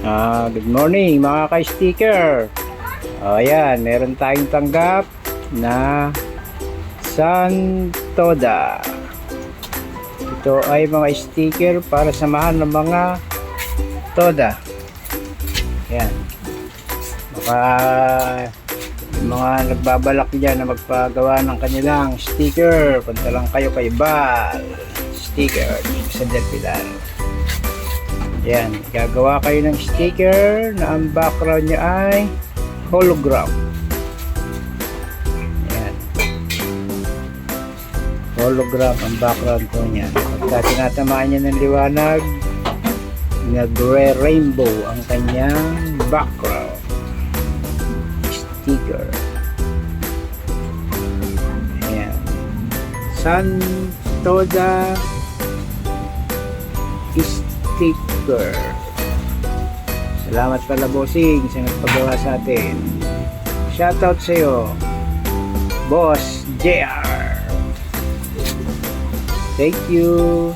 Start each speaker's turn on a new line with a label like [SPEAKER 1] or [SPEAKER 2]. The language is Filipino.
[SPEAKER 1] Good morning mga ka-sticker. Ayan, meron tayong tanggap na Santoda. Ito ay mga sticker para samahan ng mga Toda. Ayan. Baka mga nagbabalak dyan na magpagawa ng kanilang sticker, punta lang kayo kay Bal Sticker sa Del Pilar. Yan, gagawa kayo ng sticker na ang background niya ay hologram. Yan, hologram ang background po niya. Pagka tinatamaan niya ng liwanag, nagre-rainbow ang kanyang background sticker. Ayan, Santoda sticker. Salamat pala bossing sa nagpagawa sa atin. Shoutout sa iyo, Boss JR. Thank you.